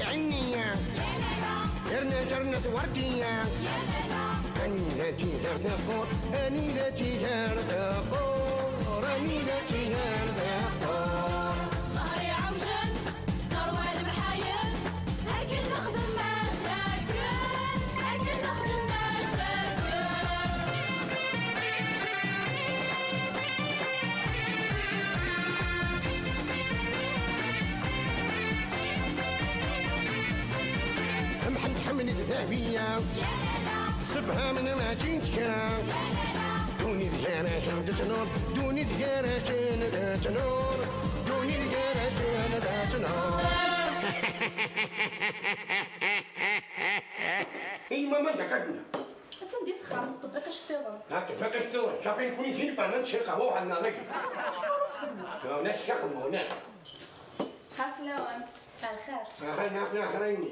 عنية درنا جرنة وردية أني ذاتي هار ثقور أني ذاتي هار ثقور أني ذاتي هار ثقور ظهري عوجن ثروة المحايل أكل نخدم مشاكل أكل نخدم مشاكل محمد حملت ذهبية سبها من ما جيتك دوني ذكارة ذات نور دوني ذكارة ذات نور دوني ذكارة ذات نور اي ماما دكتنا تندي تخرم تطبق الشطيرة هاك باقي شتوى شافين كوني كاين فانا نشي قهوة وحنا ناكل شنو هناش كاخدم هناك خاف لون الخير هنا فينا خريني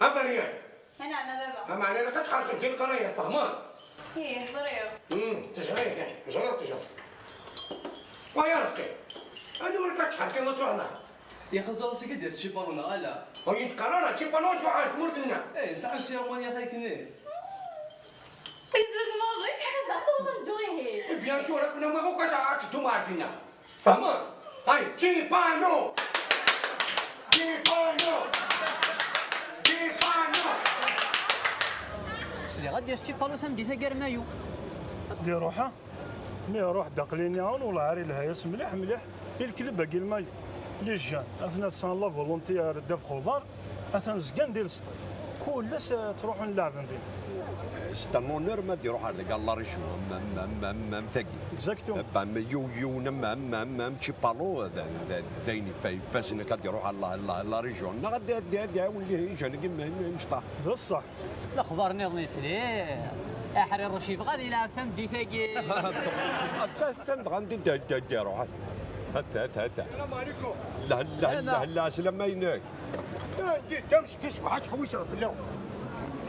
أفريان هنا عندنا بابا أما أنا قد خرجت في القرية فهمان هي صغير تشريك يعني شغلت تشرب ويا رزقي أنا ولا كتحرك كي نطلع هنا يا اخي زوج سكت يا شي بالونا الا ويت قرارة تشي بانوت بحال مرتنا ايه ساعه شي رومانيا تايكني تيزن ماضي أخذ ندويه بيان سور أنا ما هو كتاعك دوماتنا فهمان هاي تشي بانو تشي بانو تشي بانو سلي غادي يشتي بالو سامدي تاكار مايو دي روحها مي روح داقليني عون ولا عاري الهياس مليح مليح الكلب باقي الماي لي جان اثنا تسان لا فولونتيار داف خضار اثنا زكان ديال السطي كلش تروحوا نلعب ندير ستانونر ما ديروح على الله ريشو مام ثقي اكزاكتوم بام يو مام تشي بالو دايني فاسنا كديروح على الله ريجون غادي دي ولي جاني كيما نشطح ذا الصح الاخبار نظني سلي احري الرشيد غادي يلعب سامدي تاكي غادي ديروح هات السلام عليكم لا سلام ينك تمشي كيش ما حدش حويشه بالله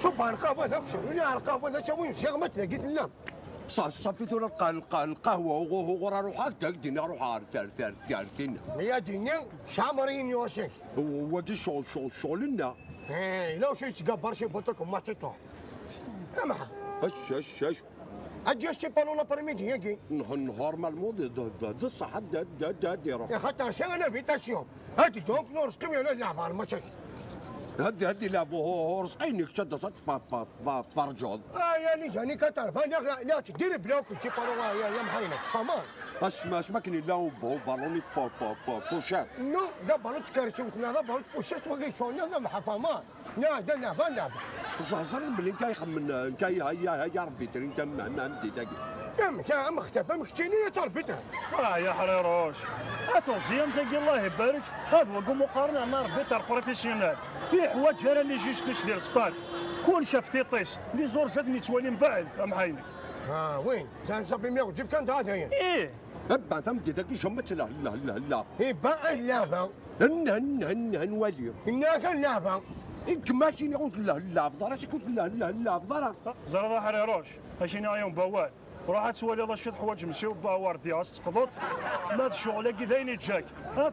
شوف القهوه ذاك شنو القهوه ذاك وين شغمتنا قلت لنا صفيتوا القهوه وغرا روحك دينا روح تارتين يا دنيا شامرين يا شيخ ودي شغلنا ايه لو شي تقبر شي بوتكم ما تطوح اما اش اجي شي بالو لا بريميدي يجي نهار مالمود د الصح ديرو يا خاطر شي انا فيتاسيون هاتي دونك نورس كم ولا نلعب على المشاكل هدي لعبو هو رزقينك شدت فرجون يعني كتر لا تدير بلوك شي بالو يا محينك فمان اش ما كاين لا بالوني بوشات نو لا بالو تكرشوتنا لا بالو بوشات وقيت فونا لا فمان لا دنا بنا زهر بلي كاي خمن كاي يا ربي تري انت ما عندي داك كم اختفى مختيني تربيته يا حريروش اتونسيام تاكي الله يبارك هذا هو مقارنه مع ربيتر بروفيسيونال في حوايج غير اللي جيش ديال السطاد كل شاف تيطيش لي زور جاتني توالي من بعد محاينك وين كان صافي 100 جيب كان هذا هي ايه ابا تمدي داك شمت لا هي باقي اللعبه نولي هناك اللعبه انت ماشي نقول لا افضل اش قلت لا افضل زرد حريروش اشيني يوم بوال روح تسوالي الله شد حوايج مشيو باور دياس تقضط ما الشغل كي ذاين يتجاك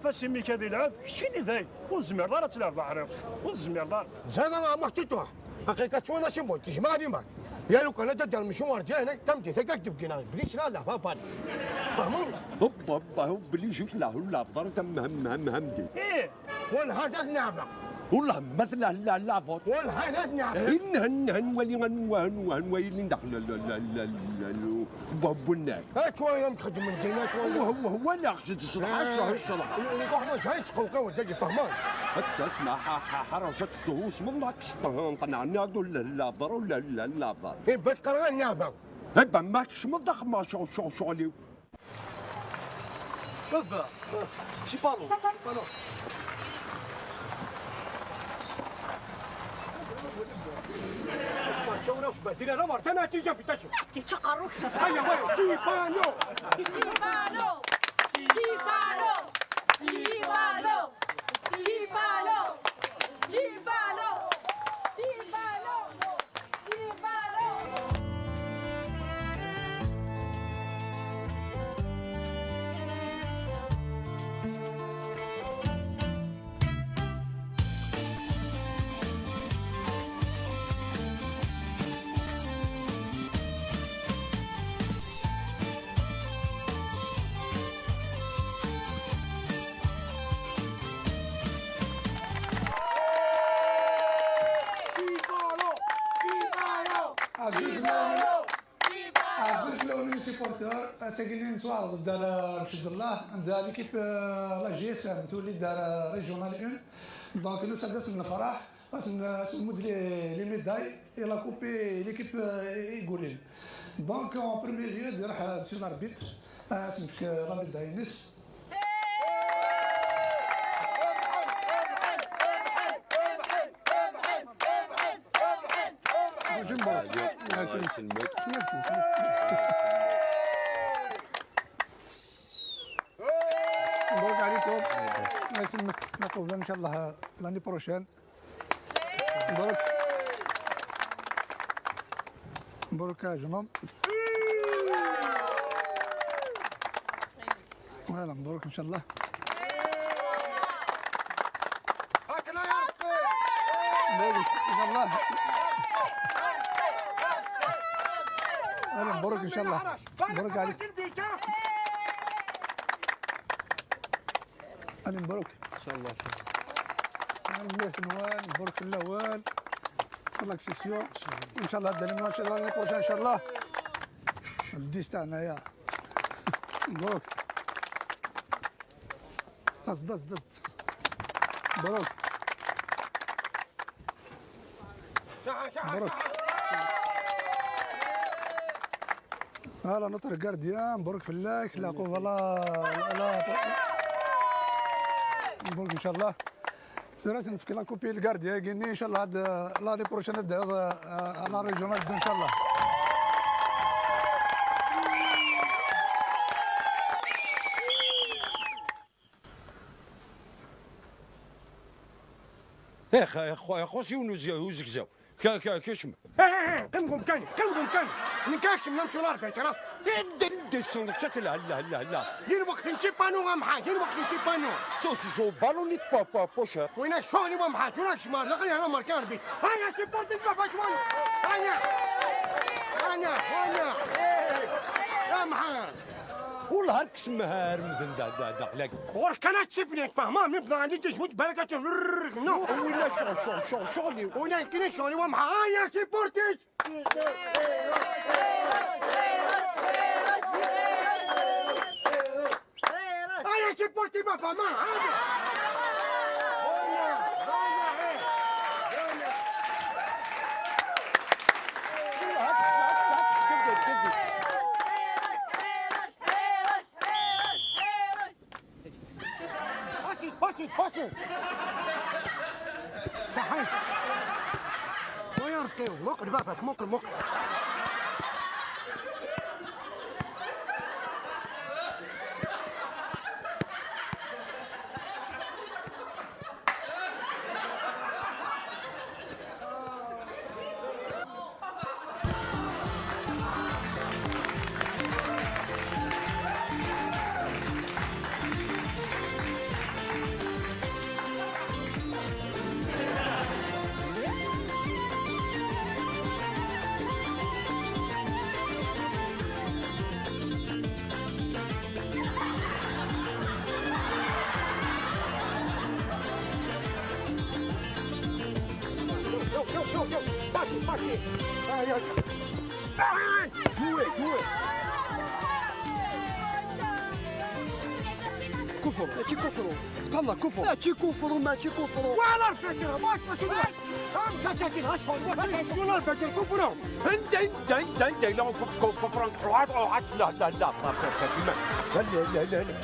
فاسمي كذا يلعب شيني ذاين والزمير دار تلعب حريروش والزمير دار زاد ما محتوى حقيقه شو انا شنو تجمعني معك يا لو كان تدار المشوار جاينك تمتي ثقك تبقينا بليش لا بابا فهمون هوب بلي جيت لا افضل تم همدي ايه والهذا اللعبه والله مثل لا فوت والهنا نعرف ولي غنوالي ندخل بابناك هات شويه نخدم من دينا شويه هو اللي خصك تشرح الشرح اللي واحد جاي تقوقا وداك فهمان حتى اسمع حرجة السهوس من الله كشطهن قنعنا ولا فضر ولا لا فضر ايه بتقرا النعمه هبا ماكش مضخ ما شغلي بابا شي بالو شونا في بدينا انا مرتنا تيجي في تشو تشقروك هيا وين تيفانو Chipalo! Chipalo! Chipalo! Chipalo! Chipalo! Chipalo! Chipalo! عزيز لوني سيبورتور ساكنين نتواعد دار رشد الله دار ليكيب لا جي اس ام تولي دار ريجيونال 1 دونك نو سادس من الفرح نسمود لي ميداي اي لا كوبي ليكيب يقولين دونك اون بروميير ليو يروح مسيو لاربيتر سمك لا ميداي نس مبروك عليكم الله يسلمك نقول ان شاء الله لاني بروشين مبروك مبروك يا جنوم فوالا مبروك ان شاء الله هاكنا يا رفيق مبروك ان شاء الله مبروك ان شاء الله مبروك عليك أنا مبروك ان شاء الله الناس نوال مبروك الاول لاكسيسيون ان شاء الله هذا ان شاء الله البروشان ان شاء الله الديس تاعنا يا مبروك دست مبروك مبروك هلا نطر جارديان مبروك في اللاك لا قوة لا مبروك ان شاء الله دراسه نفكي لا كوبي الكارديا قلني ان شاء الله هاد لاني بروشين نبدا انا ريجونال ان شاء الله يا خوسي ونزكزاو كشم قمكم كاني نكاكش نمشوا لاربع ترى السندوتشات لا دير وقت نتشيبانو غمحا دير وقت نتشيبانو سو بالونيت بوشر وين شغلي ومحا وراك شمار لقني انا ماركان بي هيا سيبورتي ما شوان هيا يا محا والله هاك اسمها رمزن داخلك ورك انا تشوفني فهمان نبدا عندي تجمد بالك نو وين شغلي وين كاين شغلي ومحا هيا سيبورتي هيا سيبورتي ما فهمان باشي تعال ويا رسكيو مقر بابك مقر ماشي جوي كفر ماشي كفروا سبحان الله كفر ماشي كفروا ماشي كفروا ولا الفكرة ماشي مساكين اشهر ولا الفكرة كفروا انت لا كفر روحات لا لا لا لا لا لا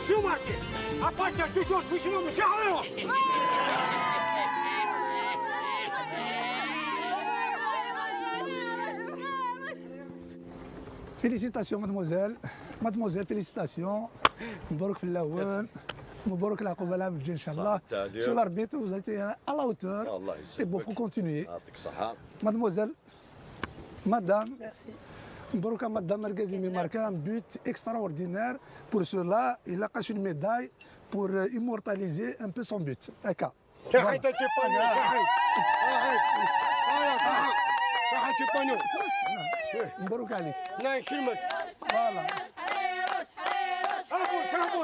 شو ماشي؟ أباشا تشوف شنو مشاعره؟ فيليسيتاسيون مادموزيل فيليسيتاسيون مبروك في الاول مبروك العقوبه العام الجاي ان شاء الله سو لاربيت وزيتي على اوتور الله سي بو فو كونتينيي يعطيك الصحة مادموزيل مدام مبروك مدام مركزي ماركا ان بوت اكسترا اوردينير بور سولا il a caché une médaille pour immortaliser un peu son but هكا صحيح تشيبانو صحيح تشيبانو مبروك عليك لا يشمك فوالا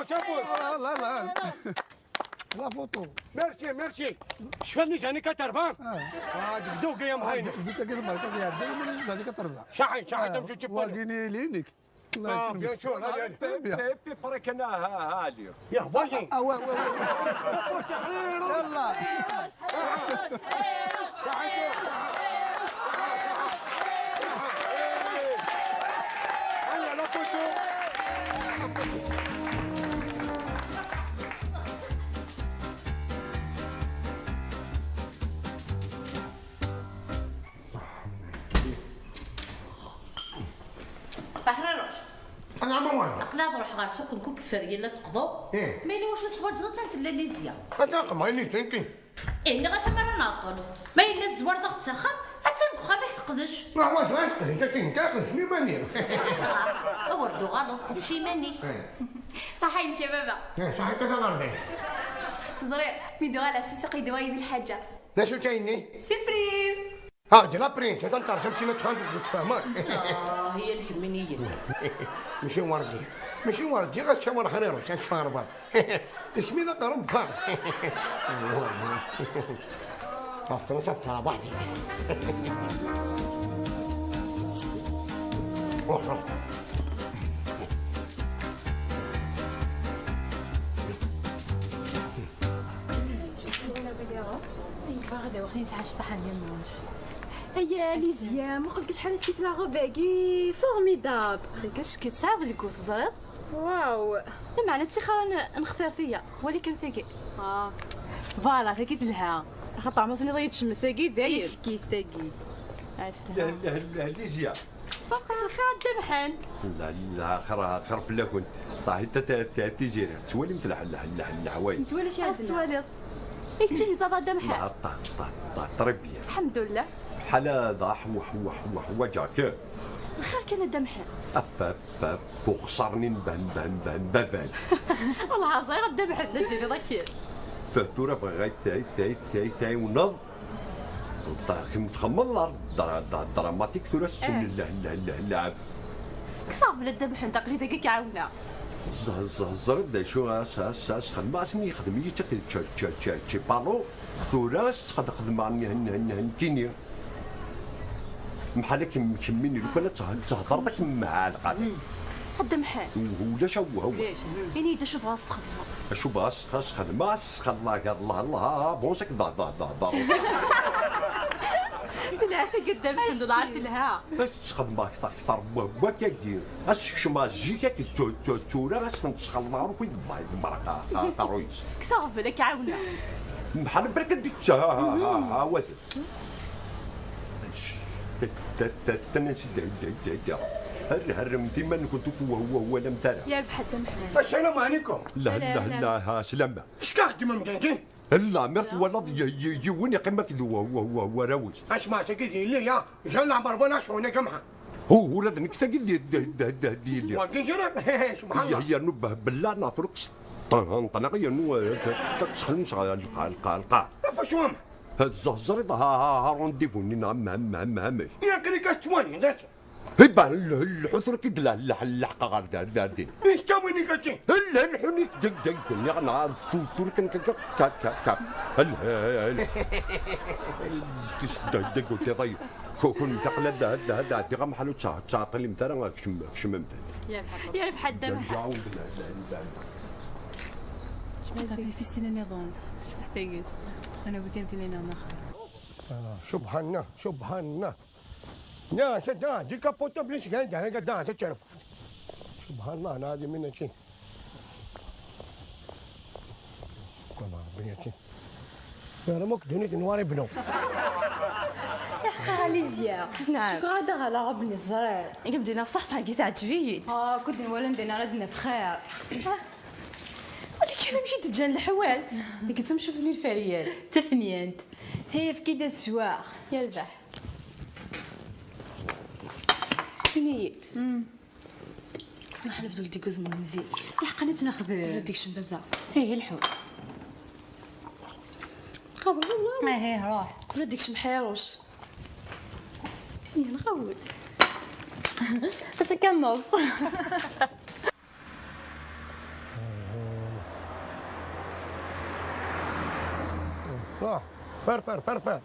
شابو لا لا فوتو ميرسي شفني جاني كتربان دوق يا مهينة قلت لك الماركه ديال دائما زادك تربع صحيح تمشي تشيبانو واقيني لينك بيان سور بيبي بركنا هادي يا باجي يلا انا لا كنت بحرروش انا عم واحد اقلا نروح غير سوق نكون كثريه لا تقضوا إيه. مالي واش الحوايج ضد تنتلا ليزيا انا ما يلي تنكين اللي غاسمر ناطل ما الا الزوار ضغط سخان حتى نكون ما تقدش ما هو غير لكن كاخذ شنو ماني وردو غلط قد شي ماني صحيح يا بابا صحيح كذا غير تزريع ميدو على سيسق يدوي ذي الحاجة ليش تايني سيربريز دي لا برينت هذا ترجمتي نتخان تفهمك هي اللي يهمني هي ماشي وردي غير شمر حنيرو شاك فاربان اسمي ذا قرب فار شفت على بعضي روح غدا واخدين ساعة شطحة ديال المونش هيا ليزيا ما قلتلكش شحال شتيت لا غوباكي فورميدابل كاش كتصعد الكوس زريط واو معنى تسيخا نختار ثيا ولكن ثقي فوالا ثقي تلها خاطر عمرني ضيت شمس ثقي داير كيس ثقي ليزيا باقي الخير دمحن لا خرف لا كنت صحيح تيجي تولي مثل الحوايج انت ولا شي عاد يكتب زابا دمحن تربيه الحمد لله بحال ضاح وجاك الخير كان دمحن وخسرني نبان بافال والله صاير الدمحن نديري ضكير فاتوره بغيت ثاي ونض كنت تخمم الارض دراماتيك ثلاث اللعب صافي لا دابا حنا تقليد هكا كيعاوننا. زرد شو اس خدمة اسني خدمة تشي بالو ثوراس تخدم هنتيني بحال كميني لو كان تهضر داك مع القادم هدا محال ولا شو هو يعني دا شوف غاص تخدم شو خاص خدمة الله بونسك ضا لا قدام الحمد لله عرفت لها باش تخدم اكثر هو كيدير الشكشمه جيكا تورا خاص نتخلصوا في المرقه طرويس صافي لا كيعاوننا بحال برك ديك عاود تنسي هرمتي من كنت هو لم ترى يا ربح حتى محمد السلام عليكم. لا سلامة اش كاخدم مكانكين؟ لا مرت ولد يوني قمة كذا هو راوج اش ما تكذي لي يا جانا بربنا شونا كمها هو ولد نكتا ديالي وكي جرى سبحان الله هي نبه بالله ناطرك طنقية نو تخلص على القاع فاش وام الزهزري ها رونديفو نعم يا كريكا تواني ذاك هيبا الحثر كد الحق غير دار ايش تاويني كاتين الحنيك دق يا نهار فوتور كان كا دق قلت طيب كون تقلد هذا دغ محلو تعطي مثلا شممت يا ربح حتى محمد شبيك في سنة نظام شبيك أنا وكنت لنا سبحان يا شدا دي كابوتا بليش قاعد هكا تعرف سبحان الله انا هذه منك شيء والله بنيتي يا رمك دنيتي نواري بنو يا غاليزيا نعم شكون هذا غلا غبني الزرير بدينا صح كي تعجبيت كنت ولا ندينا غادنا بخير ولكن انا مشيت تجان الحوال اللي كنت نشوفني الفريال تفني انت هي في كيدا السواق يا ربح فينيت ما حلف ولدي كوزمون نزيد لحق انا تناخذ ولديك شنبذا هي الحوت قابل والله هي روح ولديك شمحيروش هي نغول بس كنص فر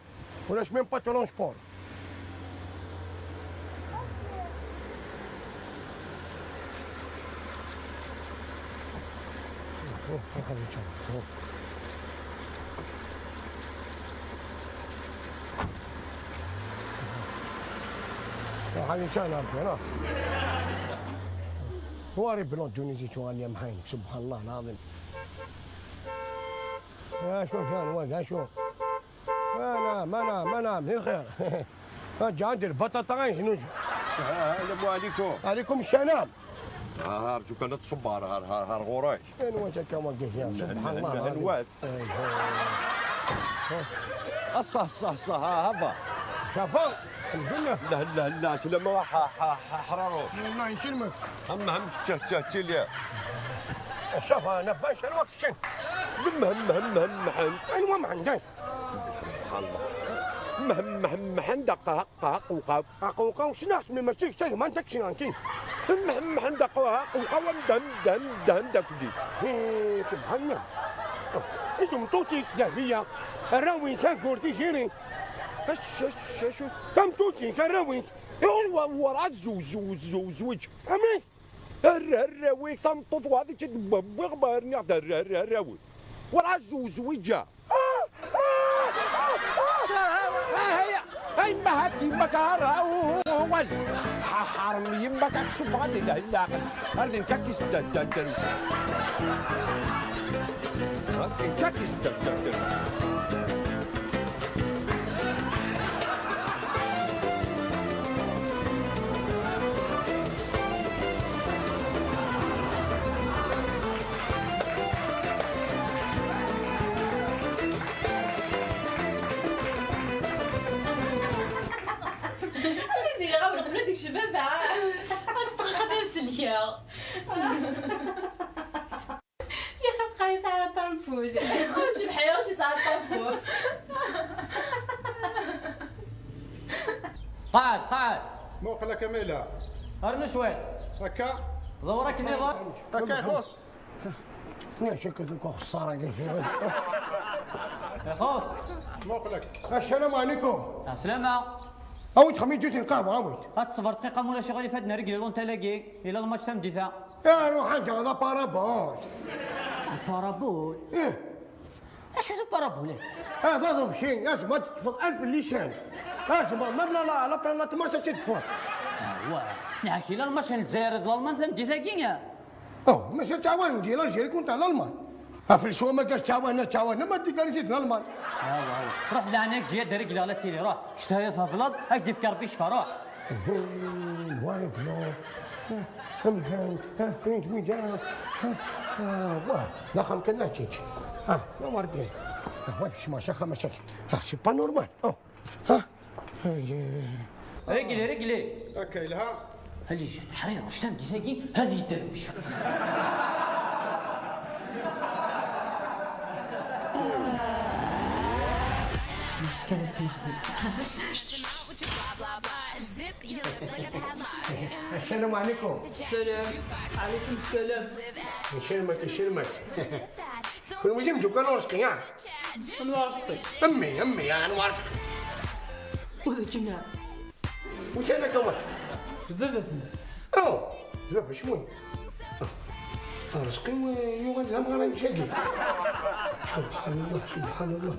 ولاش ميم باتولون سبور هذه كان أنا واري بلون تونسي شوان يا محين سبحان الله العظيم يا شو كان وين شو ما نام الخير جاد البطاطا شنو السلام عليكم عليكم السلام ارجوك انا تصبر هار غوراي وانت كمان سبحان الله الواد صح هذا شافا الحمد لله لا سلامة حرارو الله يسلمك هم تشتي شافا انا باش الوقت شن هم ايوا ما عندي سبحان الله مهم قوقا وشنو اسمي ماشي شيء ما انتك شنو انت مهم قوقا دم داكدي سبحان الله انتم توتي هي الراوي كان كورتي جيري شو كم توتي كان راوي ورا زوج امين الراوي تنطط وهذه تدبوغ بارني الراوي ورا زوجة هاي ما هاتي مكارها هو حرم يمك شوف هذه لا هذه كاكيس دندن هذه كاكيس دندن شباب غتتخدم سليا يا اخي بقى ساعه طنفول واش بحال واش ساعه طنفول قاعد موقله كامله ارمي شويه هكا دورك النظام هكا يخص يا شكلك خساره يا خوص موقلك. السلام عليكم. السلامة. اويت خميس جوتي نقابه اويت. تصبر دقيقة مولا شغالي فهاد النهار قليل وانت لاقي الى الماتش تم ديتا. يا روح انت هذا بارابول. بارابول؟ ايه. اش هذا بارابول؟ هذا ضرب شيء لازم تفض 1000 اللسان. لازم ما لا تمارس تدفع. واه نحكي لا الماتش الجزائر الالمان تم ديتا كينيا. اوه ماشي تعاون نجي الجيري كنت على الالمان. في الشو ما قالش تعاون ما تقال زيد الالمان. روح لعناك جي درك على التيلي روح شتهي صافلط هاك في كربي شفا روح. وين بلو فين وين واه لا خم كنا تشيك ها ما وردي هذاك ما شخ مشاكل سي با نورمال رجلي هكا لها هلي حرير واش تم ديتاكي هذه الدروش. مسكين اسمحني. السلام عليكم. السلام عليكم السلام. يشلمك كل ما يمجو كانوا رزقي ها انا رزقي امي انا رزقي وذا جنان وش انا كمان ذذذنا اوه لا شوي رزقي ويوغل لا ما راني شقي. سبحان الله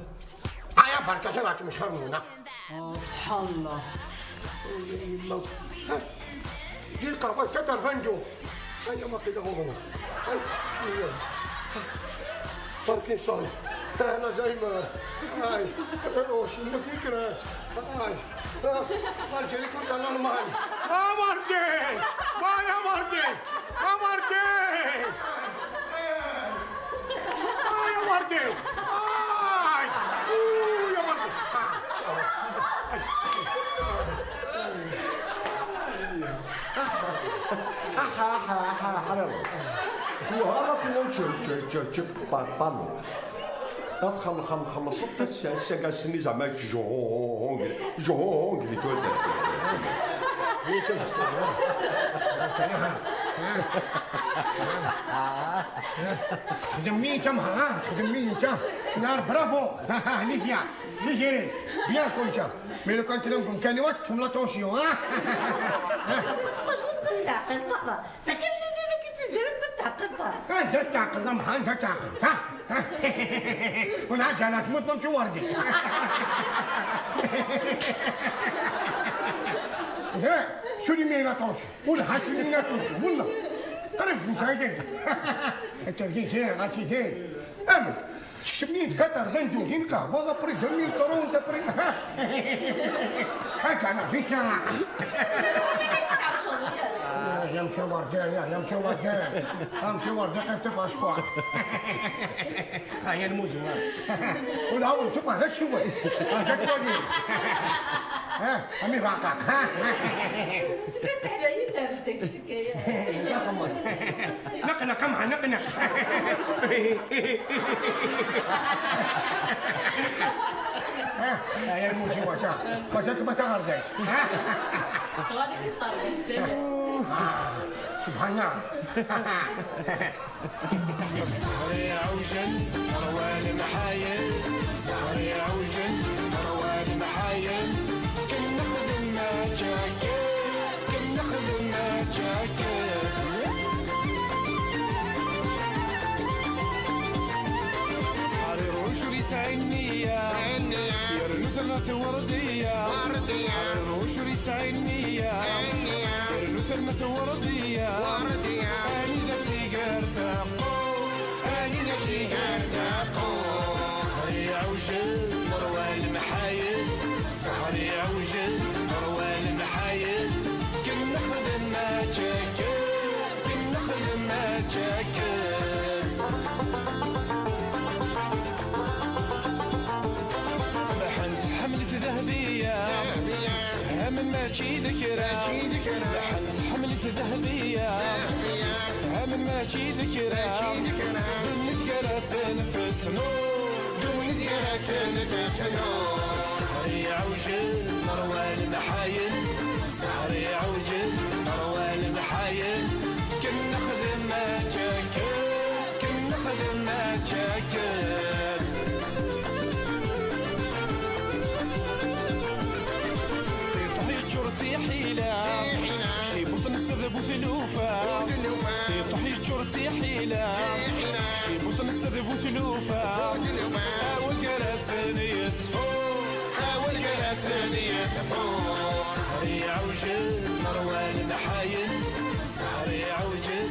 يا بركه جماعه مش خرمونا. سبحان الله. دير قهوه كتر فندو هيا ما كده هو باركنسون انا زهايمر هاي روش ما فكرت هاي الجري كنت انا نورمال. مردي ما يا مردي يا مردي يا مردي يا مردي حرام وهذا تنشل بالو خلصت الساقاسني زعما جونغ اللي كنت خدمي انت معاه خدمي انت نار برافو ليزيا ليجيري بيان كنت مي لو كانت لكم كان وقت لا تونسيون ها ما تقولش بالتعقل طرا فكيف نزيدك تزرب بالتعقل طرا انت تعقل زعما انت تعقل ها ونعجل لا تموت نمشي وردي شو اللي ما ينطوش ولا حاجه اللي ينطوش والله قريب مشاهدين التركيز هنا غاتي زين امل تكسبني تكتر غندو هين قهوه بري 2000 طرون انت بري حاجه انا في ساعه يمشي وردان يمشي وردان امشي وردان كيف تبغى اسبوع هاي المدن ولا هو شوف هذا شو هذا تقولي ها امي باقا سكت عليا لا بدك الحكايه يا خمر نقنق كمها نقنق يا الموشي وجهك ما تغردت غادي تطرد سبحان الله سهري عوجل روان محايل سهري عوجل روان محايل كن نخدم ما جاكيت كن نخدم ما جاكيت حرير وشري سعينية يرنو ثمة وردية حرير وشري سعينية يرنو ثمة وردية أني نفسي قرتاقو أني نفسي قرتاقو سهري عوجل مروان محايل سهري عوجل مروان محايل كن نخدم ما جاكل كن نخدم ما جاكل لحنت حملة ذهبية سهم ماشي ذكرى لحنت حملة ذهبية سهم ماشي ذكرى دمت جراسن فتنو دمت جراسن فتنو سهري عوجل مروان محايل سهري عوجل مروان محايل تيحيلة شي بطن تذب وثلوفة يطيح يشجر تيحيلة شي بطن تذب وثلوفة والقراساني يتفوق والقراساني يتفوق سهري عوجل مروان الحاين سهري عوجل